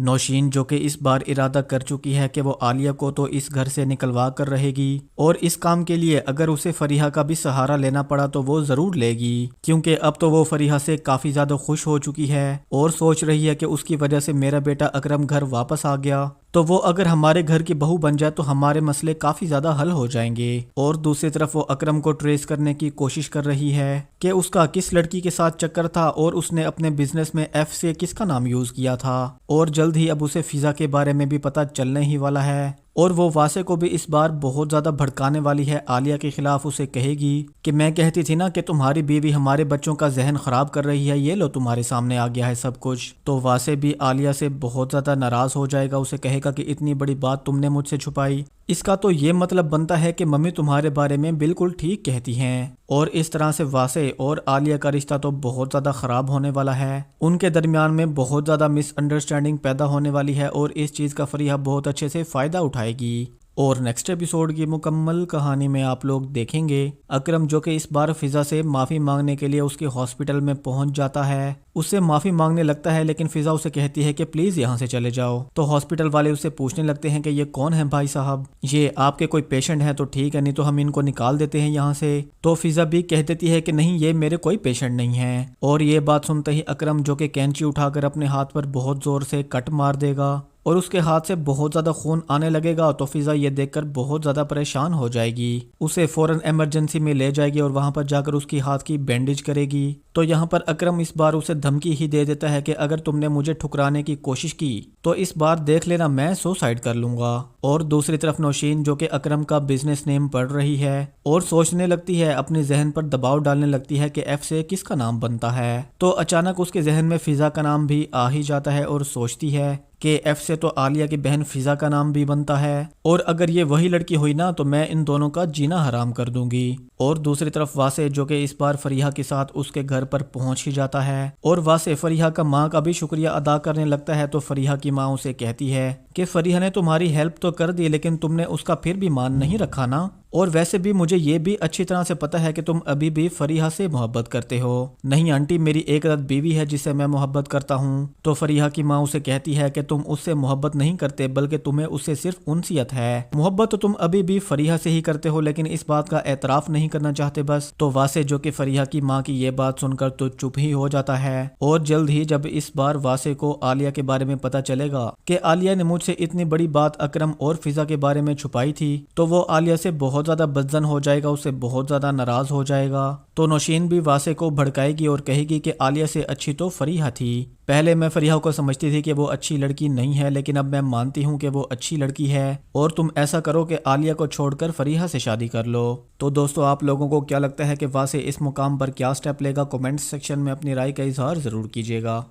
نوشین جو کہ اس بار ارادہ کر چکی ہے کہ وہ عالیہ کو تو اس گھر سے نکلوا کر رہے گی، اور اس کام کے لیے اگر اسے فریحہ کا بھی سہارا لینا پڑا تو وہ ضرور لے گی، کیونکہ اب تو وہ فریحہ سے کافی زیادہ خوش ہو چکی ہے اور سوچ رہی ہے کہ اس کی وجہ سے میرا بیٹا اکرم گھر واپس آ گیا تو وہ اگر ہمارے گھر کی بہو بن جائے تو ہمارے مسئلے کافی زیادہ حل ہو جائیں گے۔ اور دوسری طرف وہ اکرم کو ٹریس کرنے کی کوشش کر رہی ہے کہ اس کا کس لڑکی کے ساتھ چکر تھا اور اس نے اپنے بزنس میں ایف سے کس کا نام یوز کیا تھا، اور جلد ہی اب اسے فضا کے بارے میں بھی پتہ چلنے ہی والا ہے، اور وہ واسع کو بھی اس بار بہت زیادہ بھڑکانے والی ہے عالیہ کے خلاف۔ اسے کہے گی کہ میں کہتی تھی نا کہ تمہاری بیوی ہمارے بچوں کا ذہن خراب کر رہی ہے، یہ لو تمہارے سامنے آ گیا ہے سب کچھ۔ تو واسع بھی عالیہ سے بہت زیادہ ناراض ہو جائے گا، اسے کہے گا کہ اتنی بڑی بات تم نے مجھ سے چھپائی، اس کا تو یہ مطلب بنتا ہے کہ ممی تمہارے بارے میں بالکل ٹھیک کہتی ہیں۔ اور اس طرح سے واسع اور عالیہ کا رشتہ تو بہت زیادہ خراب ہونے والا ہے، ان کے درمیان میں بہت زیادہ مس انڈرسٹینڈنگ پیدا ہونے والی ہے، اور اس چیز کا فریحہ بہت اچھے سے فائدہ اٹھائے گی۔ اور نیکسٹ ایپیسوڈ کی مکمل کہانی میں آپ لوگ دیکھیں گے اکرم جو کہ اس بار فضا سے معافی مانگنے کے لیے اس کے ہاسپٹل میں پہنچ جاتا ہے، اس سے معافی مانگنے لگتا ہے، لیکن فضا اسے کہتی ہے کہ پلیز یہاں سے چلے جاؤ۔ تو ہاسپٹل والے اسے پوچھنے لگتے ہیں کہ یہ کون ہے بھائی صاحب، یہ آپ کے کوئی پیشنٹ ہیں تو ٹھیک ہے، نہیں تو ہم ان کو نکال دیتے ہیں یہاں سے۔ تو فضا بھی کہہ دیتی ہے کہ نہیں، یہ میرے کوئی پیشنٹ نہیں ہے۔ اور یہ بات سنتے ہی اکرم جو کہ کینچی اٹھا کر اپنے ہاتھ پر بہت زور سے کٹ مار دے گا اور اس کے ہاتھ سے بہت زیادہ خون آنے لگے گا، تو فضا یہ دیکھ کر بہت زیادہ پریشان ہو جائے گی، اسے فوراً ایمرجنسی میں لے جائے گی اور وہاں پر جا کر اس کی ہاتھ کی بینڈیج کرے گی۔ تو یہاں پر اکرم اس بار اسے دھمکی ہی دے دیتا ہے کہ اگر تم نے مجھے ٹھکرانے کی کوشش کی تو اس بار دیکھ لینا میں سوسائیڈ کر لوں گا۔ اور دوسری طرف نوشین جو کہ اکرم کا بزنس نیم پڑھ رہی ہے اور سوچنے لگتی ہے، اپنے ذہن پر دباؤ ڈالنے لگتی ہے کہ ایف سے کس کا نام بنتا ہے، تو اچانک اس کے ذہن میں فضا کا نام بھی آ ہی جاتا ہے اور سوچتی ہے کہ ایف سے تو عالیہ کی بہن فضا کا نام بھی بنتا ہے، اور اگر یہ وہی لڑکی ہوئی نا تو میں ان دونوں کا جینا حرام کر دوں گی۔ اور دوسری طرف واسع جو کہ اس بار فریحہ کے ساتھ اس کے گھر پر پہنچ ہی جاتا ہے، اور واسع فریحہ کا ماں کا بھی شکریہ ادا کرنے لگتا ہے، تو فریحہ کی ماں اسے کہتی ہے کہ فریحہ نے تمہاری ہیلپ تو کر دی لیکن تم نے اس کا پھر بھی مان نہیں رکھا نا، اور ویسے بھی مجھے یہ بھی اچھی طرح سے پتہ ہے کہ تم ابھی بھی فریحہ سے محبت کرتے ہو۔ نہیں آنٹی، میری ایک عدد بیوی ہے جس سے میں محبت کرتا ہوں۔ تو فریحہ کی ماں اسے کہتی ہے کہ تم اس سے محبت نہیں کرتے بلکہ تمہیں اس سے صرف انسیت ہے، محبت تو تم ابھی بھی فریحہ سے ہی کرتے ہو لیکن اس بات کا اعتراف نہیں کرنا چاہتے بس۔ تو واسع جو کہ فریحہ کی ماں کی یہ بات سن کر تو چپ ہی ہو جاتا ہے، اور جلد ہی جب اس بار واسع کو عالیہ کے بارے میں پتہ چلے گا کہ عالیہ نے مجھ سے اتنی بڑی بات اکرم اور فضا کے بارے میں چھپائی تھی تو وہ عالیہ سے بہت زیادہ بدظن ہو جائے گا، اس سے بہت زیادہ ناراض ہو جائے گا۔ تو نوشین بھی واسع کو بھڑکائے گی اور کہے گی کہ عالیہ سے اچھی تو فریحہ تھی، پہلے میں فریحہ کو سمجھتی تھی کہ وہ اچھی لڑکی نہیں ہے لیکن اب میں مانتی ہوں کہ وہ اچھی لڑکی ہے، اور تم ایسا کرو کہ عالیہ کو چھوڑ کر فریحہ سے شادی کر لو۔ تو دوستو آپ لوگوں کو کیا لگتا ہے کہ واسع اس مقام پر کیا سٹیپ لے گا؟ کمنٹ سیکشن میں اپنی رائے کا اظہار ضرور کیجیے گا۔